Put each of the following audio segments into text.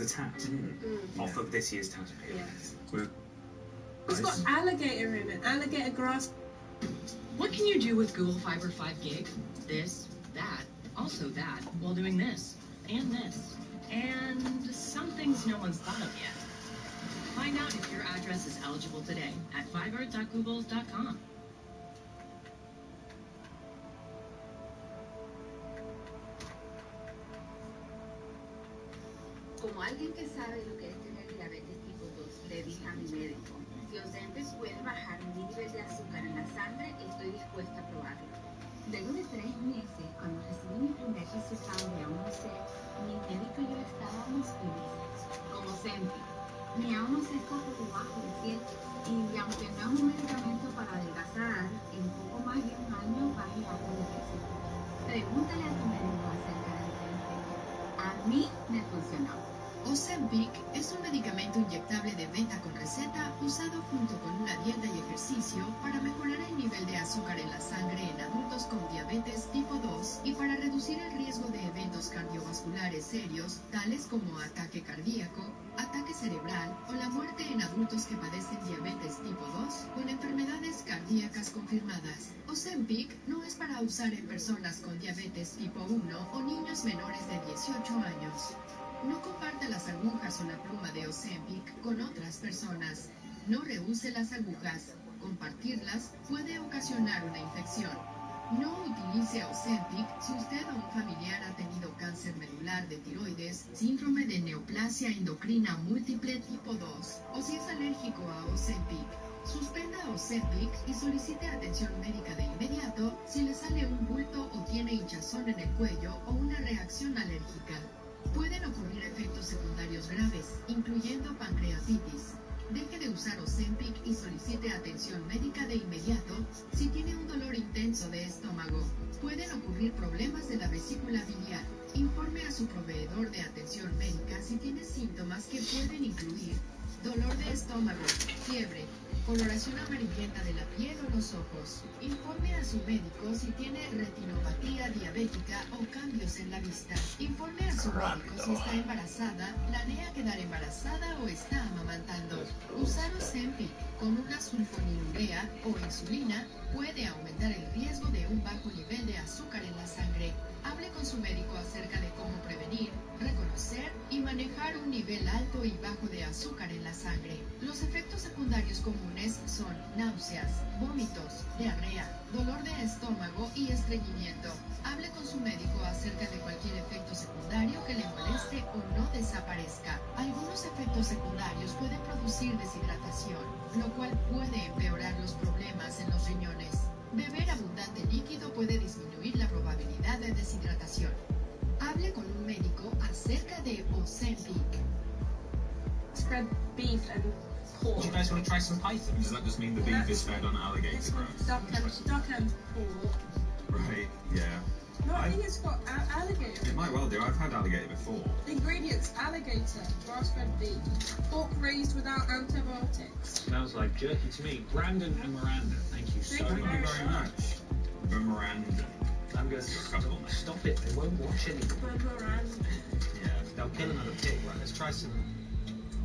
tap, didn't it? Off of this year's Tales of Period. It's got alligator in it. Alligator grass. What can you do with Google Fiber 5 gig? This, that, also that, while doing this, and this, and some things no one's thought of yet. Find out if your address is eligible today at fiber.google.com. Como alguien que sabe lo que es tener diabetes tipo 2, le dije a mi médico, si Ozempic puede bajar mi nivel de azúcar en la sangre, estoy dispuesta a probarlo. Luego de 3 meses, cuando recibí mi primer resultado de A1C, mi médico y yo estábamos felices. Como Ozempic, mi A1C está por debajo de 7, y aunque no es un medicamento para adelgazar, en poco más de un año bajé algo de peso. Pregúntale a tu médico acerca del Ozempic. A mí me funcionó. Ozempic es un medicamento inyectable de beta con receta usado junto con una dieta y ejercicio para mejorar el nivel de azúcar en la sangre en adultos con diabetes tipo 2 y para reducir el riesgo de eventos cardiovasculares serios tales como ataque cardíaco, ataque cerebral o la muerte en adultos que padecen diabetes tipo 2 con enfermedades cardíacas confirmadas. Ozempic no es para usar en personas con diabetes tipo 1 o niños menores de 18 años. No comparta las agujas o la pluma de Ozempic con otras personas. No reuse las agujas. Compartirlas puede ocasionar una infección. No utilice Ozempic si usted o un familiar ha tenido cáncer medular de tiroides, síndrome de neoplasia endocrina múltiple tipo 2 o si es alérgico a Ozempic. Suspenda Ozempic y solicite atención médica de inmediato si le sale un bulto o tiene hinchazón en el cuello o una reacción alérgica. Pueden ocurrir efectos secundarios graves, incluyendo pancreatitis. Deje de usar Ozempic y solicite atención médica de inmediato si tiene un dolor intenso de estómago. Pueden ocurrir problemas de la vesícula biliar. Informe a su proveedor de atención médica si tiene síntomas que pueden incluir dolor de estómago, fiebre, coloración amarillenta de la piel o los ojos. Informe a su médico si tiene retinopatía diabética o cambios en la vista. Informe a su médico si está embarazada, planea quedar embarazada o está amamantando. Usar Ozempic con una sulfonilurea o insulina puede aumentar el riesgo de un bajo nivel de azúcar en la sangre. Hable con su médico acerca de cómo prevenir, reconocer y manejar un nivel alto y bajo de azúcar en la sangre. Los efectos secundarios comunes son náuseas, vómitos, diarrea, dolor de estómago y estreñimiento. Hable con su médico acerca de cualquier efecto secundario que le moleste o no desaparezca. Algunos efectos secundarios pueden producir deshidratación, lo cual puede empeorar los problemas en los riñones. Beber abundante líquido puede disminuir la probabilidad de deshidratación. Hable con un médico acerca de Ozempic. Spread beef and pork. Do you guys want to try some python? Does that just mean the beef is fed on alligator grass? Duck and pork. Right, yeah. No, I think it's got alligator. It might well do. I've had alligator before. Ingredients: alligator, grass-fed beef, pork raised without antibiotics. Smells like jerky to me. Brandon and Miranda, thank you so Thank much. you very much. Memorandum. I'm going to stop it. They won't watch anything. Yeah. They'll kill another pig. Right, let's try some.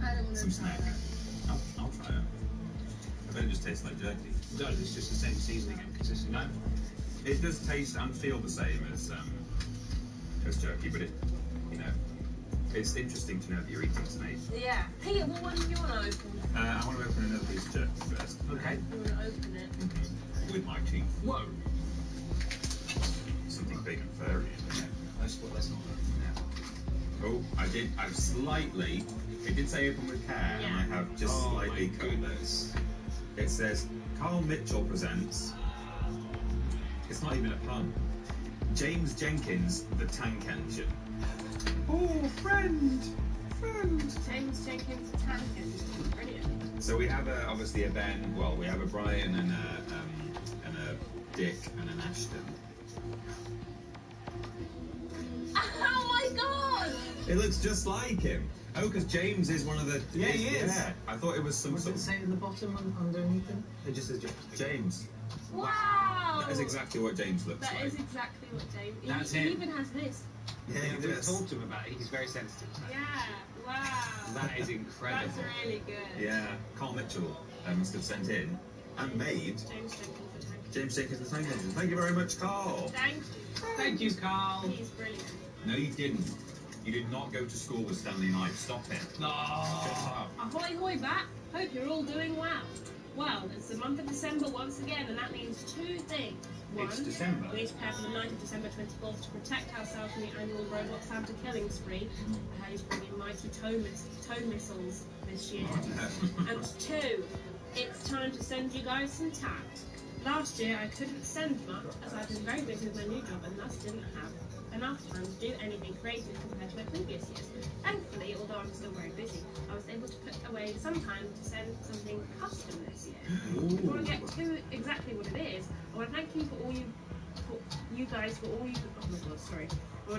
I don't want Some to try snack. that. I'll try it. I bet it just tastes like jerky. It does. It's just the same seasoning and consistency. No. It does taste and feel the same as jerky, but it, you know, it's interesting to know that you're eating snake. Yeah. Peter, what one do you want to open? I want to open another piece of jerky first. Okay. You want to open it? With my teeth. Whoa. Something big and furry in there. That's not. Oh, I've slightly, it did say open with care, and I have just slightly cut this. It says, Carl Mitchell presents, it's not even a pun, James Jenkins, The Tank Engine. Oh, friend! James Jenkins, tank engine. Brilliant. So we have obviously a Ben, well, we have a Brian and a Dick and an Ashton. Oh my god! It looks just like him. Oh, because James is one of the... Yeah, he is. Yeah, I thought it was some What's sort it of... say in the bottom underneath him? It just says James. James. Wow! That is exactly what James looks That like. is exactly what James... That's he him. even has this. Yeah, Yeah, he we does. talked to him about it. He's very sensitive. Yeah. Wow. That is incredible. That's really good. Yeah, Carl Mitchell must have sent in and made James Jenkins the Tank. James Jenkins the Tank Engine. Thank you very much, Carl. Thank you. Thank you, Carl. He's brilliant. No, you didn't. You did not go to school with Stanley Knight. Stop it. No. Shut up. Ahoy, hoy, back. Hope you're all doing well. Well, it's the month of December once again, and that means two things. One, It's December. we need to prepare for the night of December 24th to protect ourselves from the annual Robot Santa killing spree. I heard he's bringing mighty tow missiles this year. And two, it's time to send you guys some tact. Last year I couldn't send much as I've been very busy with my new job and thus didn't have enough time to do anything creative compared to my previous years. Thankfully, although I'm still very busy, I was able to put away some time to send something custom this year. Before I get to exactly what it is, I want to thank you for all you guys for all you. Oh my god, sorry. I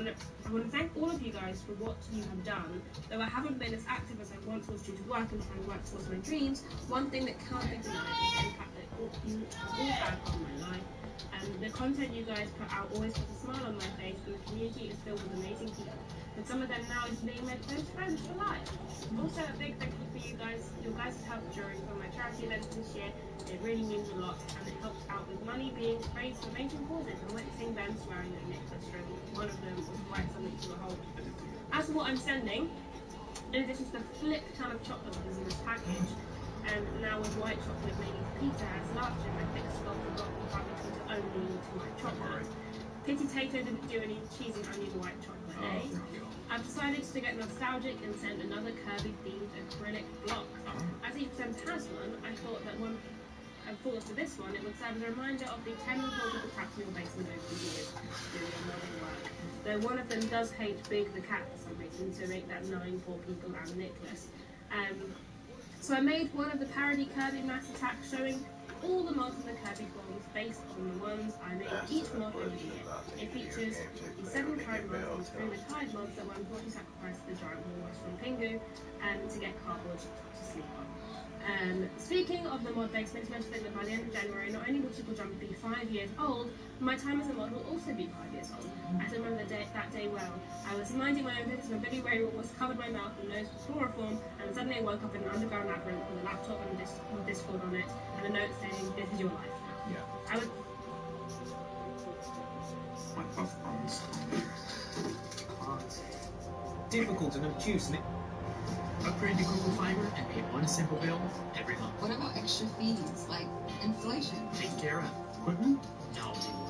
want to thank all of you guys for what you have done. Though I haven't been as active as I once was due to work and trying to work towards my dreams, one thing that can't be denied is the impact that you all have on my life. And the content you guys put out always puts a smile on my face, and the community is filled with amazing people. But some of them now is being my close friends for life. Also, a big thank you for your guys' help during some of my charity events this year. It really means a lot, and it helps out with money being raised for amazing causes. And witnessing Ben swearing at Nicholas during one of them was quite something to behold. As for what I'm sending, in addition to the flip ton of chocolate that is in this package, and now with white chocolate making pizza as last year, my thick skull forgot the barbie pizza only to white chocolate. Pity Tato didn't do any cheese and onion white chocolate, eh? I've decided to get nostalgic and send another Kirby-themed acrylic block. As each friend has one, I thought for this one it would serve as a reminder of the 10 reportable cats in your basement over the years doing their lovely work. Though one of them does hate Big the cat for some reason, to make that 9 poor people and Nicholas. So I made one of the parody Kirby Mass Attacks showing all the mods of the Kirby forms based on the ones I made each mod over the year. It features the 7 current mods and 3 retired mods that were unfortunately sacrificed to the giant walrus from Pingu to get cardboard to sleep on. Speaking of the mod basement, I mentioned that by the end of January, not only will Triple Jump be 5 years old, but my time as a mod will also be 5 years old. I still remember that day well. I was minding my own business when Billy Ray was covered my mouth and nose with chloroform, and suddenly I woke up in an underground labyrinth with a laptop and with Discord on it, and a note saying, "This is your life now." Yeah. I would. My puff buns. Difficult and obtuse. Upgrade to Google Fiber and pay one simple bill every month. What about extra fees, like inflation? Taken care of. Equipment? No, you won't.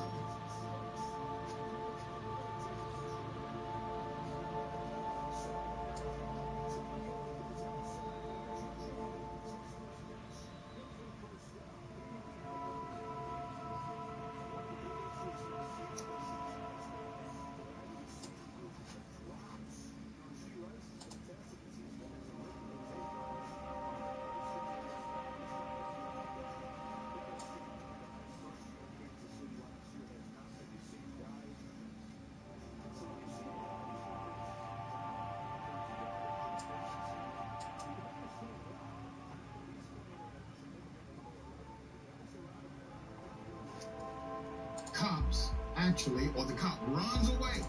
Cops, actually, or the cop runs away.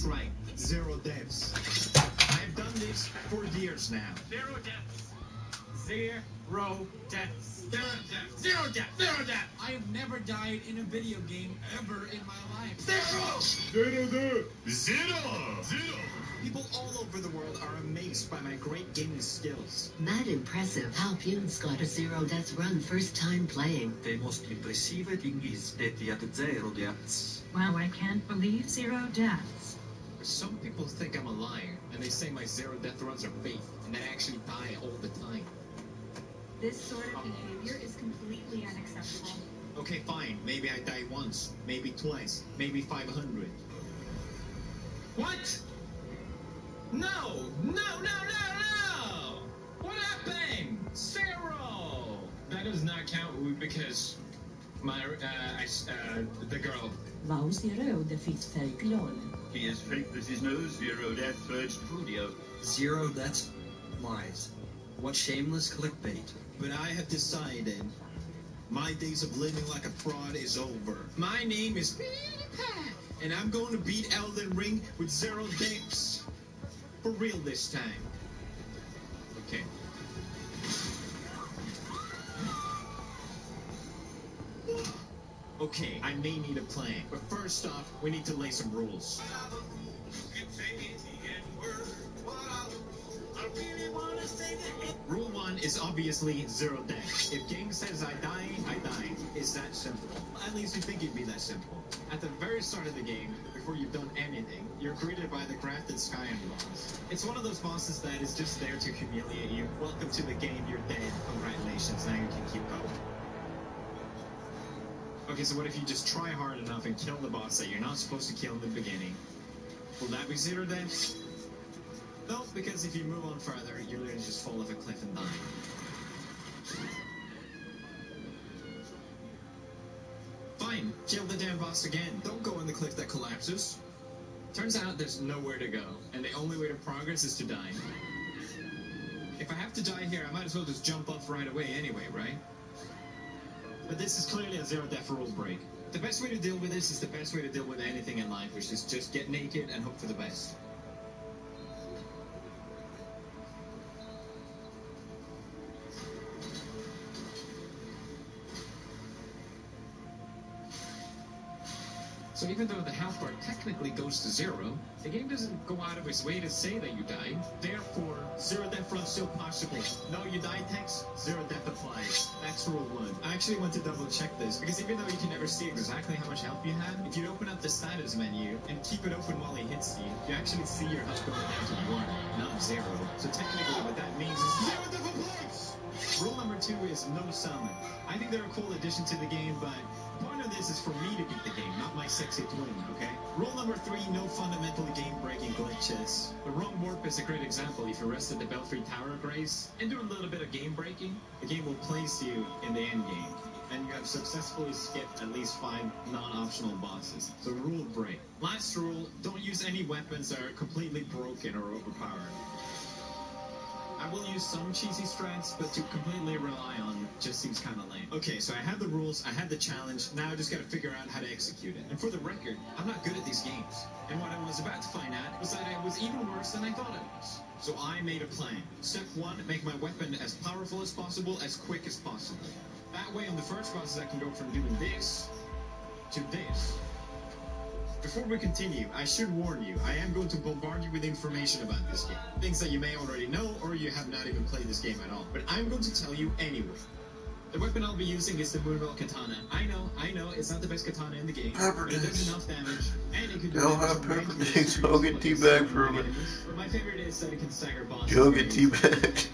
That's right, 0 deaths. I've done this for years now. 0 deaths. 0 deaths. 0 deaths. 0 deaths. 0 deaths. I have never died in a video game ever in my life. 0 death. 0. People all over the world are amazed by my great gaming skills. Mad impressive how Pune's got a 0 death run first time playing. Det most impressive ting is det jag 0 deaths. Wow, I can't believe 0 deaths. Some people think I'm a liar, and they say my 0 death runs are fake, and that I actually die all the time. This sort of behavior is completely unacceptable. Okay, fine. Maybe I die once, maybe twice, maybe 500. What? No! What happened? 0! That does not count because my the girl. Wow, 0 defeats fake lol. He has faked this is no 0 death third studio. 0 deaths lies. What shameless clickbait. But I have decided my days of living like a fraud is over. My name is PewDiePie, and I'm going to beat Elden Ring with 0 deaths. For real this time. Okay. Okay, I may need a plan, but first off, we need to lay some rules. Rule 1 is obviously 0 death. If game says I die, I die. It's that simple. At least you think it'd be that simple. At the very start of the game, before you've done anything, you're greeted by the crafted Skyrim boss. It's one of those bosses that is just there to humiliate you. Welcome to the game, you're dead. Congratulations, now you can keep going. Okay, so what if you just try hard enough and kill the boss that you're not supposed to kill in the beginning? Will that be 0 deaths? No, because if you move on further, you literally just fall off a cliff and die. Fine, kill the damn boss again. Don't go on the cliff that collapses. Turns out there's nowhere to go, and the only way to progress is to die. If I have to die here, I might as well just jump off right away anyway, right? But this is clearly a 0 death rule break. The best way to deal with this is the best way to deal with anything in life, which is just get naked and hope for the best. So even though the health bar technically goes to 0, the game doesn't go out of its way to say that you died. Therefore, 0 death run still possible. No, you died text, 0 death applies. That's rule 1. I actually want to double check this, because even though you can never see exactly how much health you have, if you open up the status menu and keep it open while he hits you, you actually see your health going down to 1, not 0. So technically what that means is 0 death applies! Rule number 2 is no summon. I think they're a cool addition to the game, but the point of this is for me to beat the game, not my sexy twin, okay? Rule number 3, no fundamental game-breaking glitches. The wrong warp is a great example. If you rest at the Belfry Tower Grace and do a little bit of game-breaking, the game will place you in the end game, and you have successfully skipped at least 5 non-optional bosses. So rule break. Last rule, don't use any weapons that are completely broken or overpowered. I will use some cheesy strats, but to completely rely on just seems kind of lame. Okay, so I had the rules, I had the challenge, now I just gotta figure out how to execute it. And for the record, I'm not good at these games. And what I was about to find out was that I was even worse than I thought I was. So I made a plan. Step 1, make my weapon as powerful as possible, as quick as possible. That way on the first bosses I can go from doing this to this. Before we continue, I should warn you, I am going to bombard you with information about this game. Things that you may already know, or you have not even played this game at all. But I'm going to tell you anyway. The weapon I'll be using is the Moonwell Katana. I know, it's not the best katana in the game, but it does enough damage, and it can do damage. Go get teabag for a minute. My favorite is that it can stagger bosses. Go get teabag.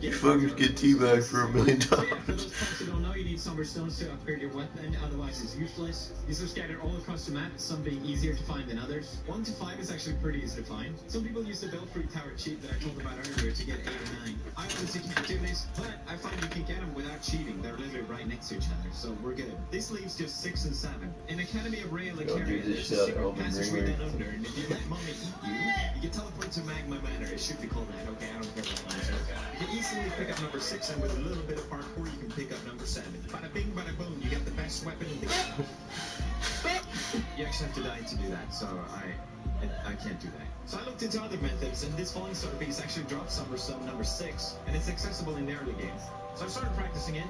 You fuckers get teabag for $1 million. For those folks who don't know, you need somber stones to upgrade your weapon, otherwise it's useless. These are scattered all across the map, some being easier to find than others. 1 to 5 is actually pretty easy to find. Some people use the Belfry Tower cheat that I told about earlier to get 8 or 9. I obviously can't do this, but I find you can get them without cheating. They're literally right next to each other, so we're good. This leaves just 6 and 7. In Academy of Rail and Carrier, there's a secret passageway down under, and if you let Mommy eat you, you can teleport to Magma Manor. It should be called that, okay? I don't care what it is. You can easily pick up number 6, and with a little bit of parkour, you can pick up number 7. Bada bing, bada boom, you get the best weapon in the game. You actually have to die to do that, so and I can't do that. So I looked into other methods, and this falling star piece actually drops Summersome number 6, and it's accessible in the early game. So I started practicing it.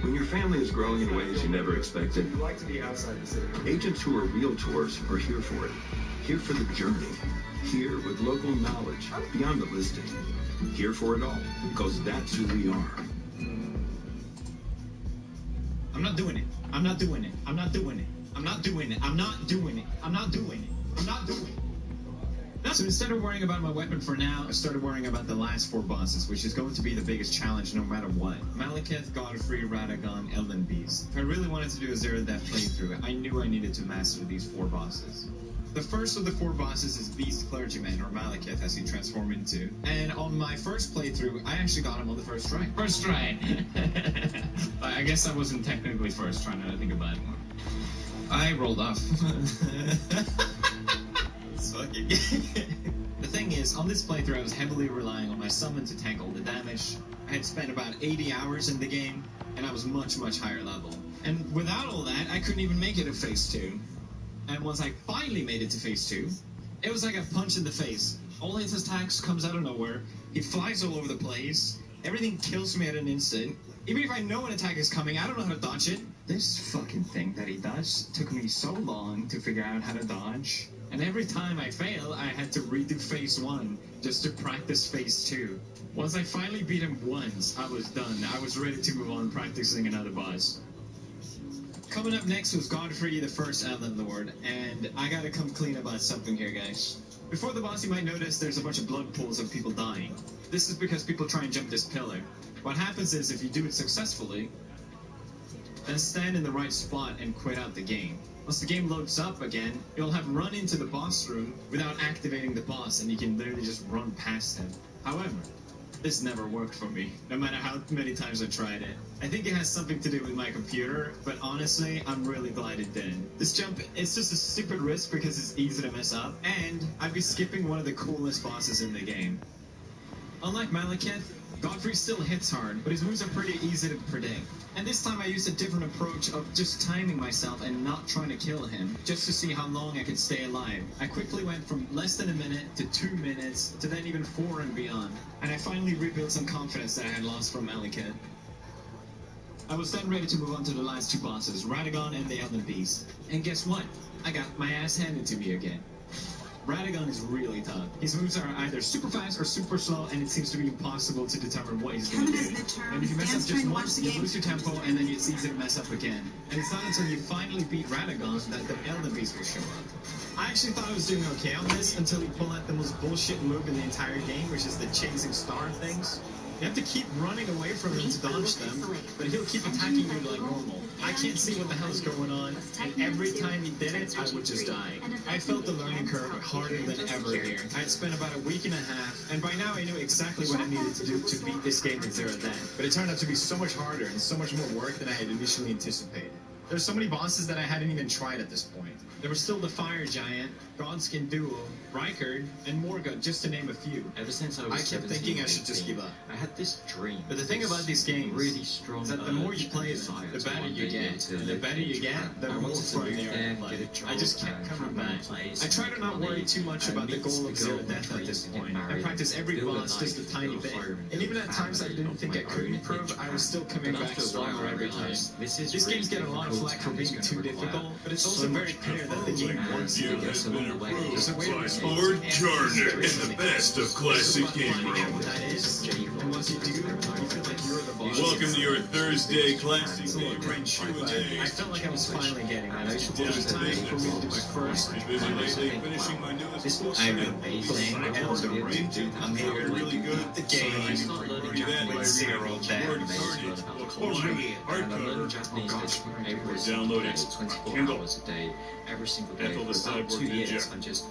When your family is growing in ways you never expected, You like to be outside the city. agents who are realtors are here for it. Here for the journey. Here with local knowledge beyond the listing. Here for it all, because that's who we are. I'm not doing it. I'm not doing it. I'm not doing it. I'm not doing it. I'm not doing it. I'm not doing it. I'm not doing it. So instead of worrying about my weapon for now, I started worrying about the last 4 bosses, which is going to be the biggest challenge no matter what. Malekith, Godfrey, Radagon, Elden Beast. If I really wanted to do a zero death playthrough, I knew I needed to master these 4 bosses. The first of the 4 bosses is Beast Clergyman, or Malekith as he transformed into. And on my first playthrough, I actually got him on the first try. First try! I guess I wasn't technically first try, now I think about it more. I rolled off. Fucking The thing is, on this playthrough I was heavily relying on my summon to tank all the damage. I had spent about 80 hours in the game, and I was much higher level. And without all that, I couldn't even make it to phase 2. And once I finally made it to phase 2, it was like a punch in the face. All his attacks comes out of nowhere, he flies all over the place, everything kills me at an instant. Even if I know an attack is coming, I don't know how to dodge it. This fucking thing that he does took me so long to figure out how to dodge. And every time I fail, I had to redo phase 1 just to practice phase 2. Once I finally beat him once, I was done. I was ready to move on practicing another boss. Coming up next was Godfrey, the first Elden Lord, and I gotta come clean about something here, guys. Before the boss, you might notice there's a bunch of blood pools of people dying. This is because people try and jump this pillar. What happens is, if you do it successfully, then stand in the right spot and quit out the game. Once the game loads up again, you'll have run into the boss room without activating the boss, and you can literally just run past him. However, this never worked for me, no matter how many times I tried it. I think it has something to do with my computer, but honestly, I'm really glad it didn't. This jump, it's just a stupid risk because it's easy to mess up, and I'd be skipping one of the coolest bosses in the game. Unlike Malekith, Godfrey still hits hard, but his moves are pretty easy to predict. And this time I used a different approach of just timing myself and not trying to kill him, just to see how long I could stay alive. I quickly went from less than a minute to 2 minutes, to then even 4 and beyond. And I finally rebuilt some confidence that I had lost from Malekith. I was then ready to move on to the last 2 bosses, Radagon and the Elden Beast. And guess what? I got my ass handed to me again. Radagon is really tough. His moves are either super fast or super slow, and it seems to be impossible to determine what he's going to do. And if you mess up just once, you lose your tempo, and then it's easy to mess up again. And it's not until you finally beat Radagon that the Elden Beast will show up. I actually thought I was doing okay on this until you pull out the most bullshit move in the entire game, which is the chasing star things. You have to keep running away from him to dodge them, but he'll keep attacking you like normal. I can't see what the hell is going on, and every time he did it, I would just die. I felt the learning curve harder than ever here. I had spent about a week and a half, and by now I knew exactly what I needed to do to beat this game in zero death. But it turned out to be so much harder and so much more work than I had initially anticipated. There's so many bosses that I hadn't even tried at this point. There was still the Fire Giant, Godskin Duo, Rykard, and Morgoth, just to name a few. Ever since I was I kept thinking I should just give up. I had this dream. But the thing about these games really strong is that the more you play them, the better you get. And the better you get, the more fun they are to play. I just kept coming back. I try to not worry too much about the goal of zero death at this point. I practice every boss just a tiny bit. And even at times I didn't think I could improve, I was still coming back stronger every time. These games get a lot of flack for being too difficult, but it's also very clear that the game wants you to go along the way. There's a way to respond Lord Jarner in the best of classic game room. And once you do, you feel like you're the boss. Welcome to your Thursday classic game room. I felt like I was finally getting it. It was time for me to do my first. I've been playing Elden Ring. I'm here, really good at the game. be that by reading the word Carnage or Hawaii hardcover. Or download it on Kindle. Ethel the Cyborg Ninja,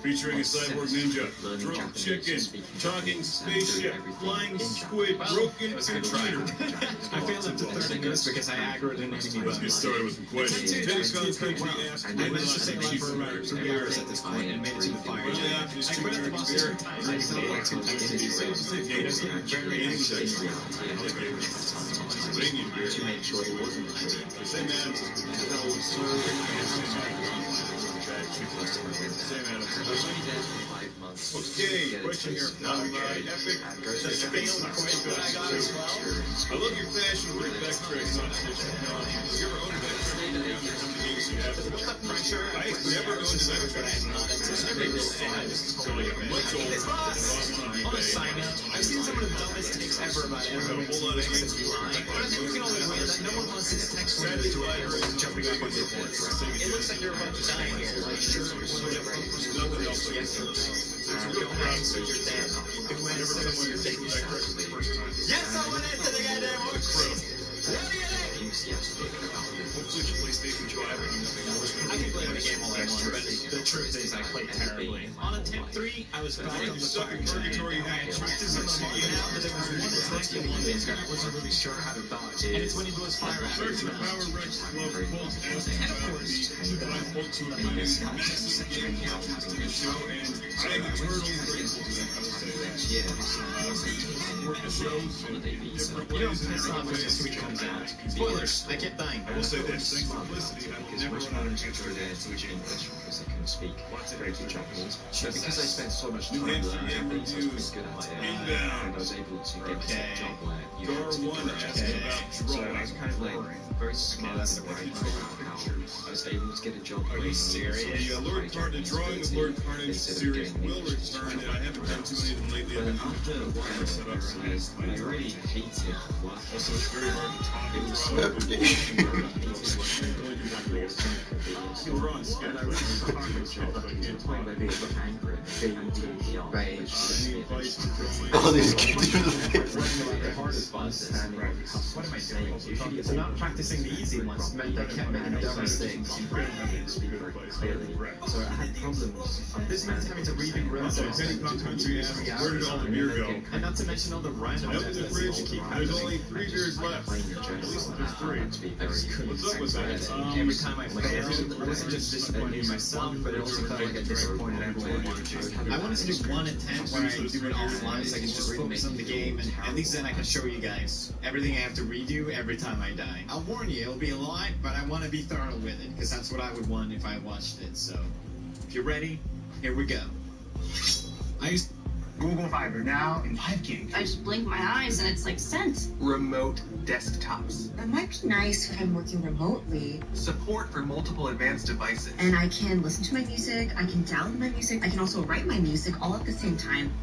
featuring a cyborg ninja, drone chicken, talking spaceship, flying squid, broken computer. I failed up to 30 minutes because I aggroed an enemy. Let's get started with some questions. Take on country ask I managed to stay alive for around 3 hours at this point and made it to the fire. I quit at the boss two times. I still want to very anxious. To make sure it wasn't Same Okay, question here. Epic. I love your passion for back tricks on Switch technology. Have you ever owned a back trick? I never owned a back trick. On a side note, I've seen some of the dumbest takes ever about everyone makes it lie. But I think we can all agree that no one wants his text when you're doing jumping up on your horse. It looks like you're about to die here. Like, sure, Nothing else. don't answer your dad. You can answer your taking shots. Yes, I went into the goddamn horse. What do you think? Hopefully the PlayStation 5 I can play the game all I want, but the truth is I played terribly. On attempt 3, I was back on the fire purgatory. I practiced on the market now, but there was one attack in one that I wasn't really sure how to dodge. And it's when he blows fire at me. Search the Power Rex Glove Pulse as And of course, he got I hope to be this game show and I am eternally grateful to them. I will say that. Support the shows in different you don't ways. piss off when the Switch comes out. Spoilers, I kept dying. I will say this, thanks to Felicity, I will never run out of answer to that. Because I couldn't speak very good Japanese. But because I spent so much New time Hampshire learning Game Japanese, I was Reviews, pretty good at my Inbound. and I was able to get a job where you had to be Gar1 correct. asks about So I drawing. was kind of like very smart that's in the the way I was able to get a job Are where you serious? The Lord Carnage, drawing with Lord Carnage series will return, and I haven't done too many of them lately. I've been after a while, set up some nice I really hated work. Also, it's very hard to talk It was so You were on sketch, but it's hard to talk, but I can't talk. by being angry, Right. All these kids are the The hardest ones. What am I doing? It's not practicing the easy ones. Meant that I kept making dumb mistakes. So I had problems. This means having to redo roads Also, Pennywog Country asks, where did all the beer go? and not to mention all the random I opened the deaths fridge, that keep there's happening. only 3 beers left. At least there's 3. What's up with that? Every time I failed, it wasn't just disappointing myself, but it also felt like I disappointed everyone. I wanted to do one attempt where I do it offline so I can just focus on the game, and at least then I can show you guys everything I have to redo every time I die. I'll warn you, it'll be a lot, but I want to be thorough with it, because that's what I would want if I watched it, so if you're ready, here we go. Google Fiber now in 5 gig. I just blink my eyes and it's like sent. Remote desktops. That might be nice if I'm working remotely. Support for multiple advanced devices. And I can listen to my music, I can download my music, I can also write my music all at the same time.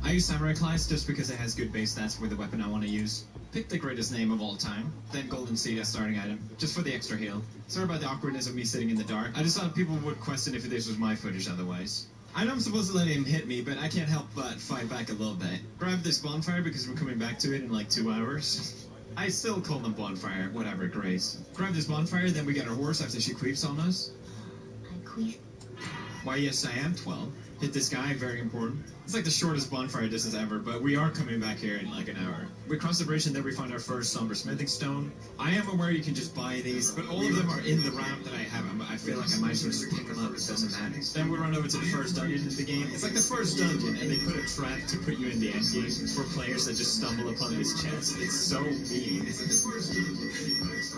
I use Samurai Class just because it has good base stats for the weapon I want to use. Pick the greatest name of all time, then Golden Seed as starting item, just for the extra heal. Sorry about the awkwardness of me sitting in the dark. I just thought people would question if this was my footage otherwise. I know I'm supposed to let him hit me, but I can't help but fight back a little bit. Grab this bonfire because we're coming back to it in like 2 hours. I still call them bonfire, whatever, Grace. Grab this bonfire, then we get our horse after she queefs on us. I queef. Why, yes, I am 12. Hit this guy, very important. It's like the shortest bonfire distance ever, but we are coming back here in like an hour. We cross the bridge and then we find our first somber smithing stone. I am aware you can just buy these, but all of them are in the route that I have. I feel like I might as well just pick them up, it doesn't matter. Then we run over to the first dungeon in the game. It's like the first dungeon, and they put a trap to put you in the end game for players that just stumble upon this chest. It's so mean.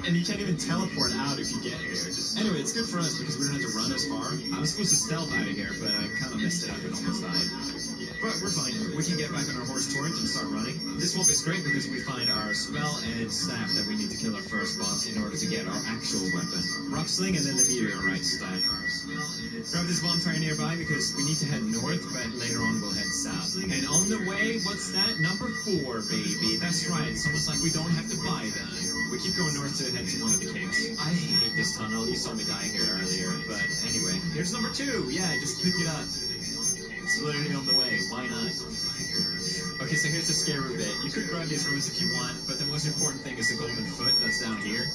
And you can't even teleport out if you get here. Anyway, it's good for us because we don't have to run as far. I was supposed to stealth out of here, but I kind of messed it up and almost died. But we're fine. We can get back on our horse torrent and start running. This swamp is great because we find our spell and staff that we need to kill our first boss in order to get our actual weapon. Rock sling and then the meteorite. right stuff. Grab this bonfire nearby because we need to head north, but later on we'll head south. And on the way, what's that? Number 4, baby. That's right. It's almost like we don't have to buy them. We keep going north to head to one of the caves. I hate this tunnel. You saw me die here earlier. But anyway, here's number 2. Yeah, just pick it up. It's literally on the way. Why not? Okay, so here's the scary bit. You could grab these runes if you want, but the most important thing is the golden foot that's down here.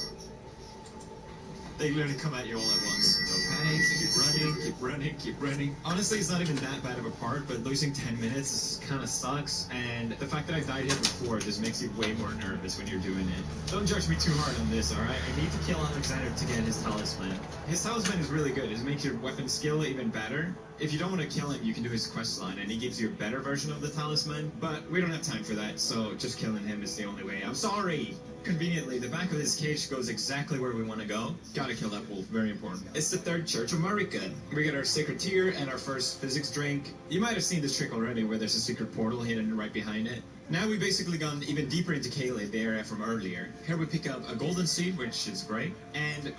They literally come at you all at once. So panic, keep running, keep running, keep running. Honestly, it's not even that bad of a part, but losing 10 minutes kind of sucks, and the fact that I've died here before just makes you way more nervous when you're doing it. Don't judge me too hard on this, alright? I need to kill Alexander to get his talisman. His talisman is really good. It makes your weapon skill even better. If you don't want to kill him, you can do his quest line, and he gives you a better version of the talisman, but we don't have time for that, so just killing him is the only way. I'm sorry! Conveniently, the back of this cage goes exactly where we want to go. Gotta kill that wolf, very important. It's the third Church of America. We get our sacred tear and our first physics drink. You might have seen this trick already, where there's a secret portal hidden right behind it. Now we've basically gone even deeper into Caleb, the area from earlier. Here we pick up a golden seed, which is great, and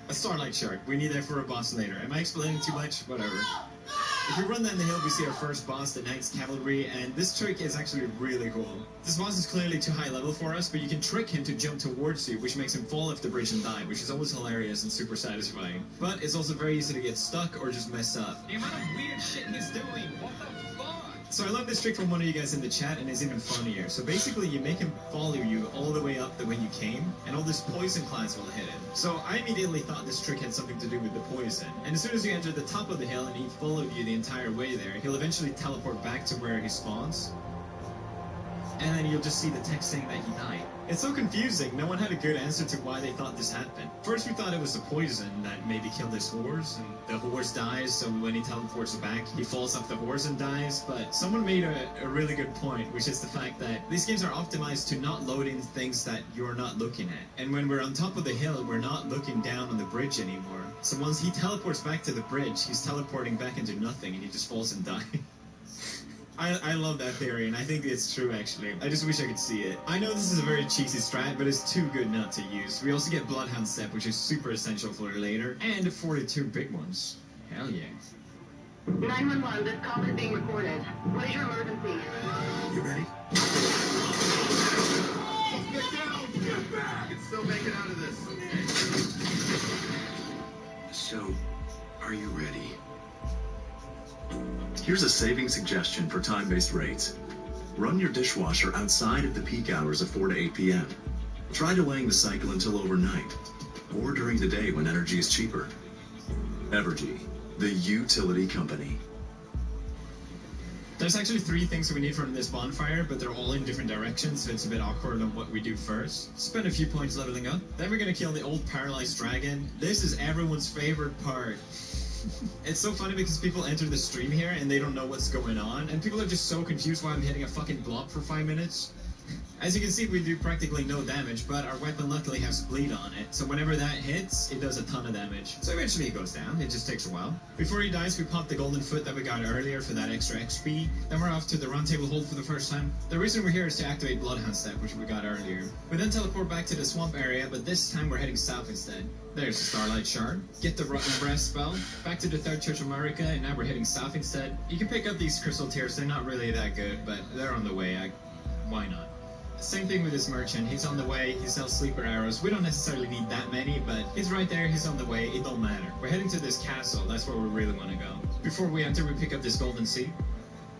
a starlight shard. We need that for a boss later. Am I explaining too much? Whatever. If we run down the hill, we see our first boss, the Knight's Cavalry, and this trick is actually really cool. This boss is clearly too high level for us, but you can trick him to jump towards you, which makes him fall off the bridge and die, which is always hilarious and super satisfying. But it's also very easy to get stuck or just mess up. The amount of weird shit he's doing, what the fuck? So I love this trick from one of you guys in the chat, and it's even funnier. So basically, you make him follow you all the way up the way you came, and all this poison clouds will hit him. So I immediately thought this trick had something to do with the poison. And as soon as you enter the top of the hill and he followed you the entire way there, he'll eventually teleport back to where he spawns. And then you'll just see the text saying that he died. It's so confusing. No one had a good answer to why they thought this happened. First we thought it was the poison that maybe killed his horse, and the horse dies, so when he teleports back, he falls off the horse and dies. But someone made a really good point, which is the fact that these games are optimized to not load in things that you're not looking at. And when we're on top of the hill, we're not looking down on the bridge anymore. So once he teleports back to the bridge, he's teleporting back into nothing, and he just falls and dies. I love that theory, and I think it's true, actually. I just wish I could see it. I know this is a very cheesy strat, but it's too good not to use. We also get Bloodhound Step, which is super essential for later, and 42 big ones. Hell yeah. 911, this call is being recorded. What is your emergency? You ready? Get down! Get back! You can still make it out of this. So, are you ready? Here's a saving suggestion for time-based rates. Run your dishwasher outside of the peak hours of 4 to 8 p.m. Try delaying the cycle until overnight, or during the day when energy is cheaper. Evergy, the utility company. There's actually 3 things that we need from this bonfire, but they're all in different directions, so it's a bit awkward on what we do first. Spend a few points leveling up. Then we're gonna kill the old paralyzed dragon. This is everyone's favorite part. It's so funny because people enter the stream here and they don't know what's going on, and people are just so confused why I'm hitting a fucking blob for 5 minutes. As you can see, we do practically no damage, but our weapon luckily has bleed on it, so whenever that hits, it does a ton of damage. So eventually it goes down, it just takes a while. Before he dies, we pop the golden foot that we got earlier for that extra XP, then we're off to the round table hold for the first time. The reason we're here is to activate Bloodhound Step, which we got earlier. We then teleport back to the swamp area, but this time we're heading south instead. There's the Starlight Shard. Get the Rotten Breath spell. Back to the Third Church of America, and now we're heading south instead. You can pick up these crystal tears, they're not really that good, but they're on the way. Why not? Same thing with this merchant. He's on the way. He sells sleeper arrows. We don't necessarily need that many, but he's right there. He's on the way. It don't matter. We're heading to this castle. That's where we really want to go. Before we enter, we pick up this golden seed.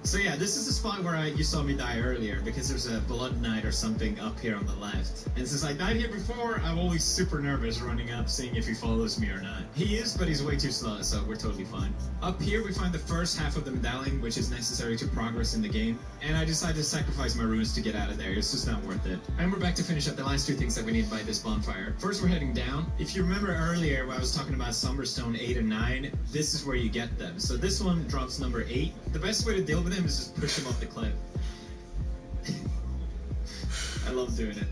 So yeah, this is the spot where you saw me die earlier, because there's a Blood Knight or something up here on the left. And since I died here before, I'm always super nervous running up, seeing if he follows me or not. He is, but he's way too slow, so we're totally fine. Up here, we find the first half of the medallion, which is necessary to progress in the game. And I decided to sacrifice my runes to get out of there. It's just not worth it. And we're back to finish up the last 2 things that we need by this bonfire. First, we're heading down. If you remember earlier when I was talking about Somberstone 8 and 9, this is where you get them. So this one drops number 8. The best way to deal with him is just push him off the cliff. I love doing it.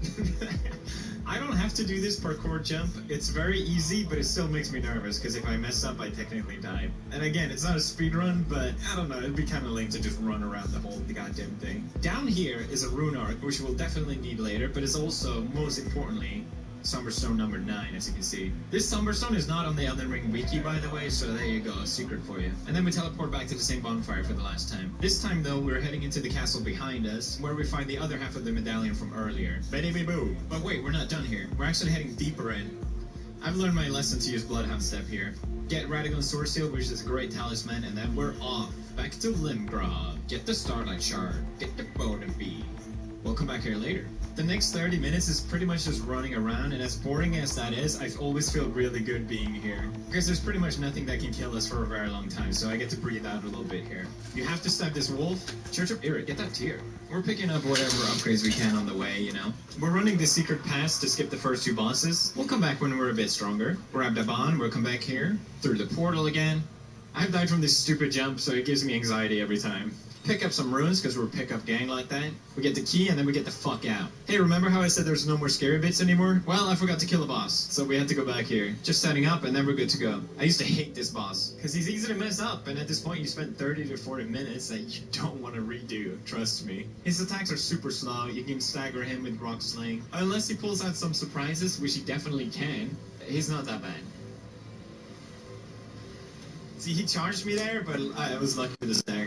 I don't have to do this parkour jump. It's very easy, but it still makes me nervous, because if I mess up, I technically die. And again, it's not a speed run, but I don't know, it'd be kind of lame to just run around the whole goddamn thing. Down here is a rune arc, which we'll definitely need later, but it's also, most importantly, Somberstone number 9, as you can see. This Somberstone is not on the Elden Ring wiki, by the way, so there you go, a secret for you. And then we teleport back to the same bonfire for the last time. This time, though, we're heading into the castle behind us, where we find the other half of the medallion from earlier. Boo! But wait, we're not done here. We're actually heading deeper in. I've learned my lesson to use Bloodhound Step here. Get Radical Sword Seal, which is a great talisman, and then we're off. Back to Limgrave. Get the Starlight Shard. Get the Bone Bead. We'll come back here later. The next 30 minutes is pretty much just running around, and as boring as that is, I always feel really good being here. Because there's pretty much nothing that can kill us for a very long time, so I get to breathe out a little bit here. You have to stab this wolf. Church of Irrit, get that tear. We're picking up whatever upgrades we can on the way, you know. We're running the secret pass to skip the first 2 bosses. We'll come back when we're a bit stronger. Grab the bond, we'll come back here. Through the portal again. I've died from this stupid jump, so it gives me anxiety every time. Pick up some runes, because we're a pick-up gang like that. We get the key, and then we get the fuck out. Hey, remember how I said there's no more scary bits anymore? Well, I forgot to kill a boss, so we had to go back here. Just setting up, and then we're good to go. I used to hate this boss, because he's easy to mess up, and at this point you spend 30 to 40 minutes that you don't want to redo, trust me. His attacks are super slow, you can stagger him with Rock Sling. Unless he pulls out some surprises, which he definitely can, he's not that bad. See, he charged me there, but I was lucky with the stagger.